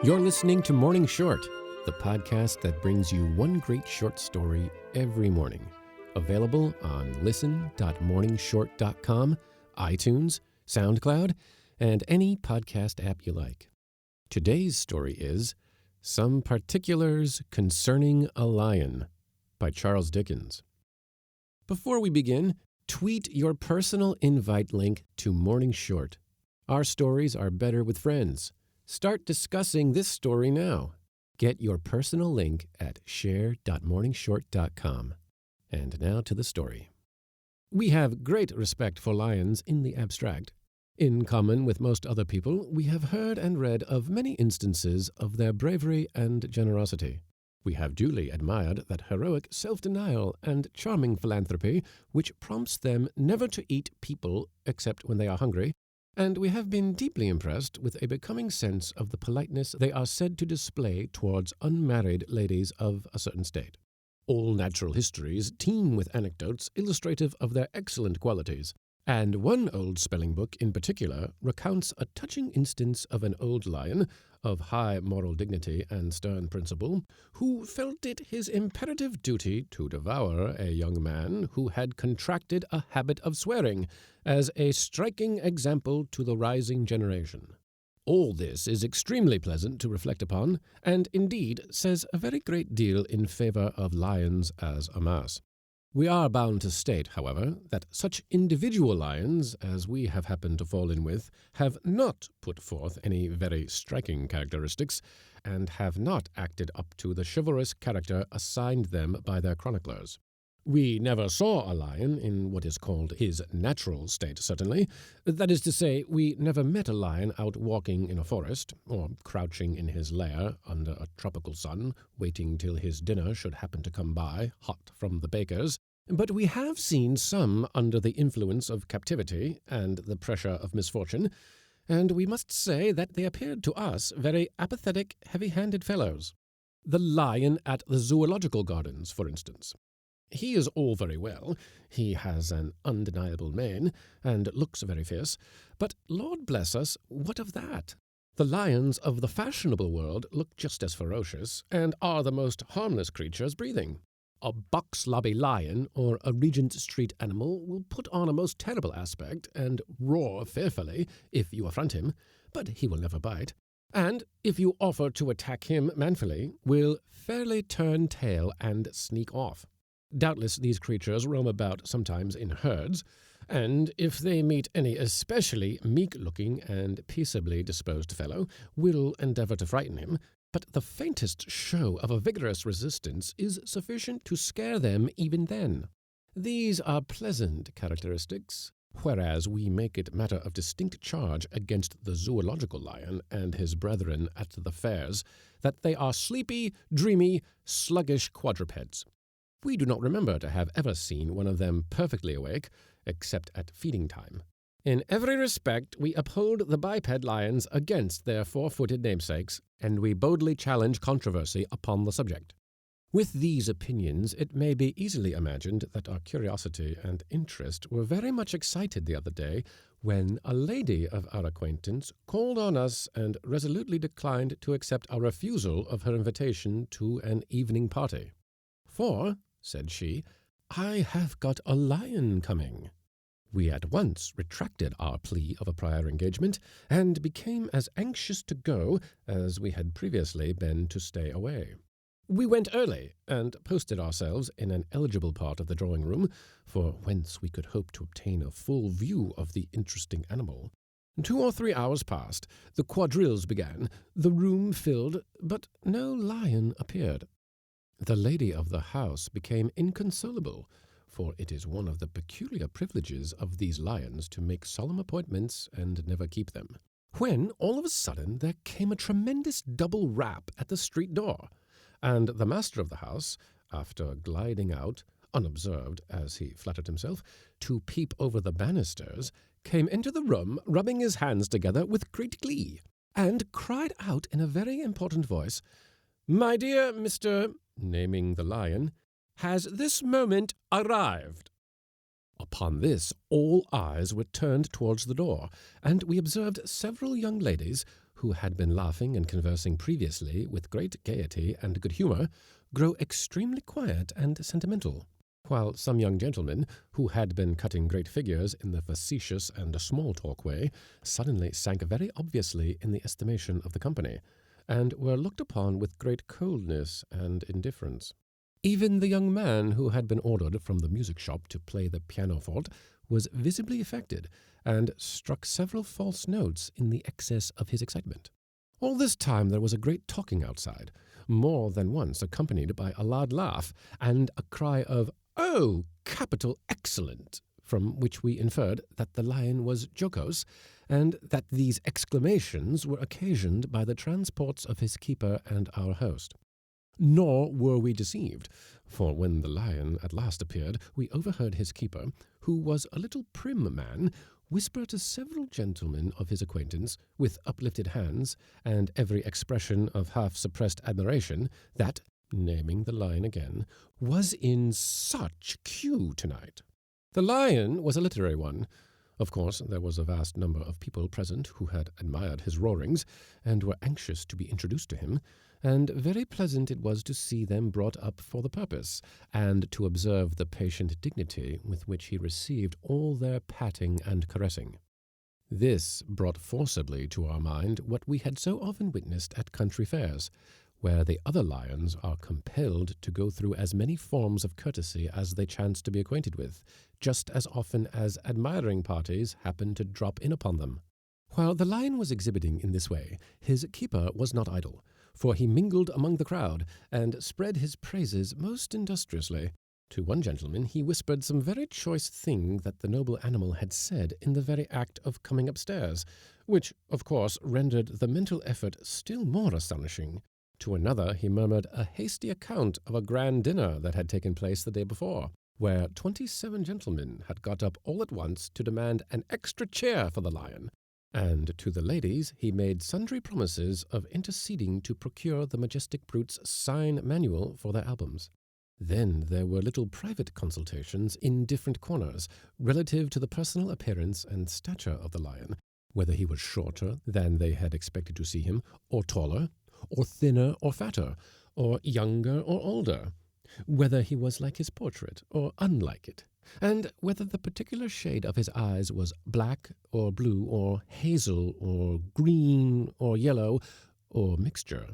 You're listening to Morning Short, the podcast that brings you one great short story every morning. Available on listen.morningshort.com, iTunes, SoundCloud, and any podcast app you like. Today's story is Some Particulars Concerning a Lion by Charles Dickens. Before we begin, tweet your personal invite link to Morning Short. Our stories are better with friends. Start discussing this story now. Get your personal link at share.morningshort.com. And now to the story. We have great respect for lions in the abstract. In common with most other people, we have heard and read of many instances of their bravery and generosity. We have duly admired that heroic self-denial and charming philanthropy which prompts them never to eat people except when they are hungry, and we have been deeply impressed with a becoming sense of the politeness they are said to display towards unmarried ladies of a certain state. All natural histories teem with anecdotes illustrative of their excellent qualities, and one old spelling book in particular recounts a touching instance of an old lion, of high moral dignity and stern principle, who felt it his imperative duty to devour a young man who had contracted a habit of swearing, as a striking example to the rising generation. All this is extremely pleasant to reflect upon, and indeed says a very great deal in favor of lions as a mass. We are bound to state, however, that such individual lions as we have happened to fall in with have not put forth any very striking characteristics, and have not acted up to the chivalrous character assigned them by their chroniclers. We never saw a lion in what is called his natural state, certainly. That is to say, we never met a lion out walking in a forest, or crouching in his lair under a tropical sun, waiting till his dinner should happen to come by, hot from the baker's. But we have seen some under the influence of captivity and the pressure of misfortune, and we must say that they appeared to us very apathetic, heavy-handed fellows. The lion at the Zoological Gardens, for instance. He is all very well. He has an undeniable mane, and looks very fierce. But, Lord bless us, what of that? The lions of the fashionable world look just as ferocious, and are the most harmless creatures breathing. A buck-slobby lion or a Regent Street animal will put on a most terrible aspect and roar fearfully if you affront him, but he will never bite, and, if you offer to attack him manfully, will fairly turn tail and sneak off. Doubtless these creatures roam about sometimes in herds, and if they meet any especially meek-looking and peaceably disposed fellow, will endeavor to frighten him, but the faintest show of a vigorous resistance is sufficient to scare them even then. These are pleasant characteristics, whereas we make it matter of distinct charge against the zoological lion and his brethren at the fairs that they are sleepy, dreamy, sluggish quadrupeds. We do not remember to have ever seen one of them perfectly awake, except at feeding time. In every respect, we uphold the biped lions against their four-footed namesakes, and we boldly challenge controversy upon the subject. With these opinions, it may be easily imagined that our curiosity and interest were very much excited the other day when a lady of our acquaintance called on us and resolutely declined to accept our refusal of her invitation to an evening party. "For," said she, "I have got a lion coming." We at once retracted our plea of a prior engagement, and became as anxious to go as we had previously been to stay away. We went early, and posted ourselves in an eligible part of the drawing-room, for whence we could hope to obtain a full view of the interesting animal. 2 or 3 hours passed, the quadrilles began, the room filled, but no lion appeared. The lady of the house became inconsolable, for it is one of the peculiar privileges of these lions to make solemn appointments and never keep them, when all of a sudden there came a tremendous double rap at the street door, and the master of the house, after gliding out, unobserved, as he flattered himself, to peep over the banisters, came into the room, rubbing his hands together with great glee, and cried out in a very important voice, "My dear Mr. naming the lion, has this moment arrived." Upon this, all eyes were turned towards the door, and we observed several young ladies, who had been laughing and conversing previously with great gaiety and good humour, grow extremely quiet and sentimental, while some young gentlemen, who had been cutting great figures in the facetious and small-talk way, suddenly sank very obviously in the estimation of the company, and were looked upon with great coldness and indifference. Even the young man who had been ordered from the music-shop to play the pianoforte was visibly affected, and struck several false notes in the excess of his excitement. All this time there was a great talking outside, more than once accompanied by a loud laugh, and a cry of "Oh, capital, excellent!" from which we inferred that the lion was jocose, and that these exclamations were occasioned by the transports of his keeper and our host. Nor were we deceived, for when the lion at last appeared, we overheard his keeper, who was a little prim man, whisper to several gentlemen of his acquaintance, with uplifted hands, and every expression of half-suppressed admiration, that, naming the lion again, was in such cue tonight. The lion was a literary one. Of course, there was a vast number of people present who had admired his roarings, and were anxious to be introduced to him, and very pleasant it was to see them brought up for the purpose, and to observe the patient dignity with which he received all their patting and caressing. This brought forcibly to our mind what we had so often witnessed at country fairs, where the other lions are compelled to go through as many forms of courtesy as they chance to be acquainted with, just as often as admiring parties happen to drop in upon them. While the lion was exhibiting in this way, his keeper was not idle, for he mingled among the crowd, and spread his praises most industriously. To one gentleman he whispered some very choice thing that the noble animal had said in the very act of coming upstairs, which, of course, rendered the mental effort still more astonishing. To another he murmured a hasty account of a grand dinner that had taken place the day before, where 27 gentlemen had got up all at once to demand an extra chair for the lion, and to the ladies he made sundry promises of interceding to procure the majestic brute's sign manual for their albums. Then there were little private consultations in different corners, relative to the personal appearance and stature of the lion, whether he was shorter than they had expected to see him, or taller, or thinner or fatter, or younger or older, whether he was like his portrait or unlike it, and whether the particular shade of his eyes was black or blue or hazel or green or yellow or mixture.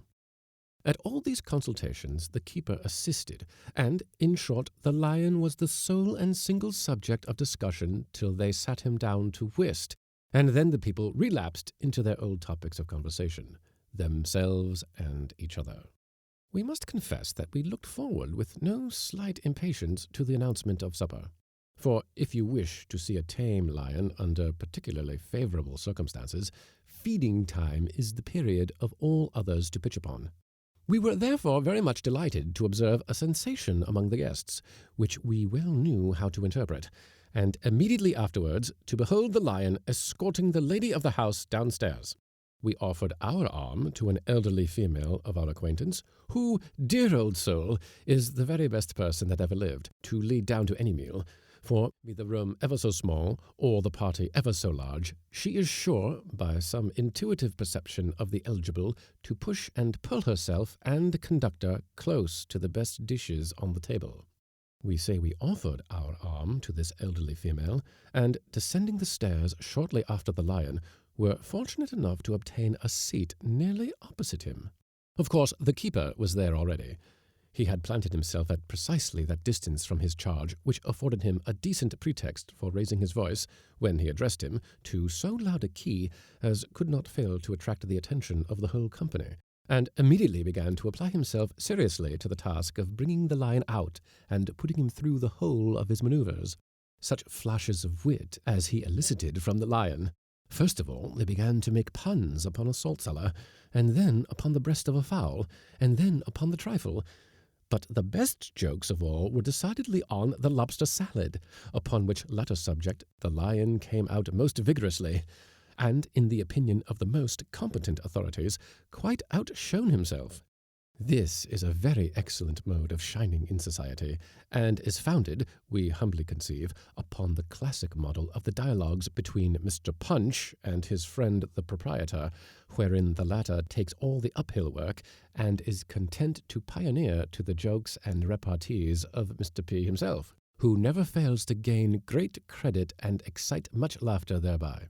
At all these consultations the keeper assisted, and, in short, the lion was the sole and single subject of discussion till they sat him down to whist, and then the people relapsed into their old topics of conversation, themselves and each other. We must confess that we looked forward with no slight impatience to the announcement of supper. For if you wish to see a tame lion under particularly favourable circumstances, feeding time is the period of all others to pitch upon. We were therefore very much delighted to observe a sensation among the guests, which we well knew how to interpret, and immediately afterwards to behold the lion escorting the lady of the house downstairs. We offered our arm to an elderly female of our acquaintance, who, dear old soul, is the very best person that ever lived, to lead down to any meal, for, be the room ever so small, or the party ever so large, she is sure, by some intuitive perception of the eligible, to push and pull herself and conductor close to the best dishes on the table. We say we offered our arm to this elderly female, and, descending the stairs shortly after the lion, were fortunate enough to obtain a seat nearly opposite him. Of course, the keeper was there already. He had planted himself at precisely that distance from his charge, which afforded him a decent pretext for raising his voice, when he addressed him, to so loud a key as could not fail to attract the attention of the whole company, and immediately began to apply himself seriously to the task of bringing the lion out and putting him through the whole of his manoeuvres. Such flashes of wit as he elicited from the lion! First of all, they began to make puns upon a salt cellar, and then upon the breast of a fowl, and then upon the trifle. But the best jokes of all were decidedly on the lobster salad, upon which latter subject the lion came out most vigorously, and, in the opinion of the most competent authorities, quite outshone himself. This is a very excellent mode of shining in society, and is founded, we humbly conceive, upon the classic model of the dialogues between Mr. Punch and his friend the proprietor, wherein the latter takes all the uphill work and is content to pioneer to the jokes and repartees of Mr. P himself, who never fails to gain great credit and excite much laughter thereby.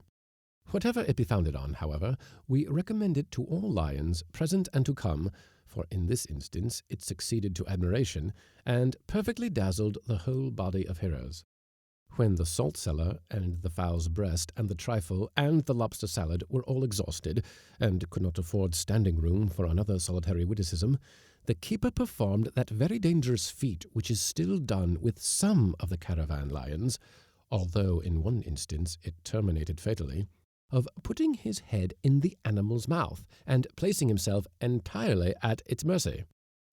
Whatever it be founded on, however, we recommend it to all lions, present and to come, for in this instance it succeeded to admiration, and perfectly dazzled the whole body of heroes. When the salt cellar, and the fowl's breast, and the trifle, and the lobster salad were all exhausted, and could not afford standing room for another solitary witticism, the keeper performed that very dangerous feat which is still done with some of the caravan lions, although in one instance it terminated fatally, of putting his head in the animal's mouth, and placing himself entirely at its mercy.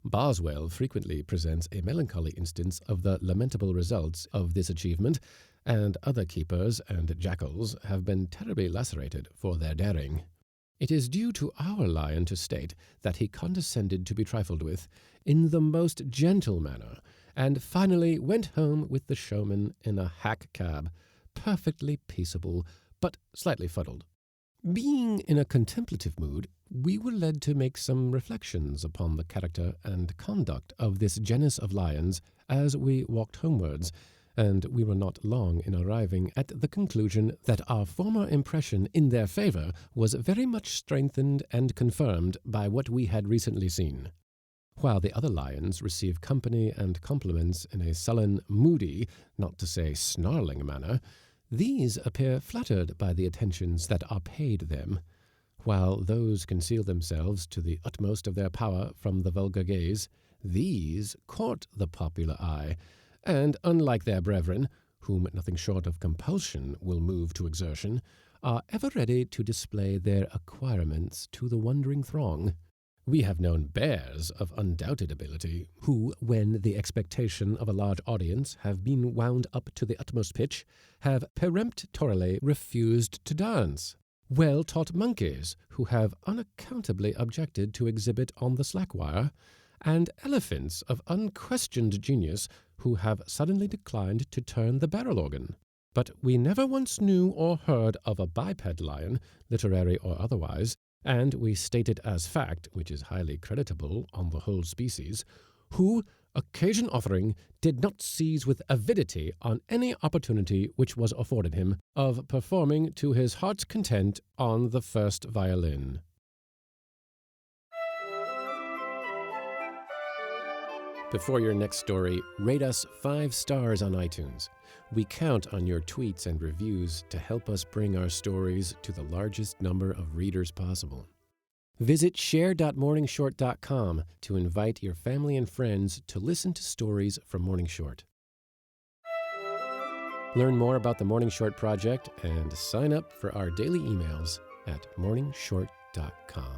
Boswell frequently presents a melancholy instance of the lamentable results of this achievement, and other keepers and jackals have been terribly lacerated for their daring. It is due to our lion to state that he condescended to be trifled with in the most gentle manner, and finally went home with the showman in a hack cab, perfectly peaceable, but slightly fuddled. Being in a contemplative mood, we were led to make some reflections upon the character and conduct of this genus of lions as we walked homewards, and we were not long in arriving at the conclusion that our former impression in their favor was very much strengthened and confirmed by what we had recently seen. While the other lions receive company and compliments in a sullen, moody, not to say snarling manner, these appear flattered by the attentions that are paid them, while those conceal themselves to the utmost of their power from the vulgar gaze. These court the popular eye, and, unlike their brethren, whom nothing short of compulsion will move to exertion, are ever ready to display their acquirements to the wondering throng. We have known bears of undoubted ability, who, when the expectation of a large audience have been wound up to the utmost pitch, have peremptorily refused to dance. Well-taught monkeys, who have unaccountably objected to exhibit on the slack wire, and elephants of unquestioned genius, who have suddenly declined to turn the barrel organ. But we never once knew or heard of a biped lion, literary or otherwise, and we state it as fact, which is highly creditable on the whole species, who, occasion offering, did not seize with avidity on any opportunity which was afforded him of performing to his heart's content on the first violin. Before your next story, rate us 5 stars on iTunes. We count on your tweets and reviews to help us bring our stories to the largest number of readers possible. Visit share.morningshort.com to invite your family and friends to listen to stories from Morning Short. Learn more about the Morning Short Project and sign up for our daily emails at morningshort.com.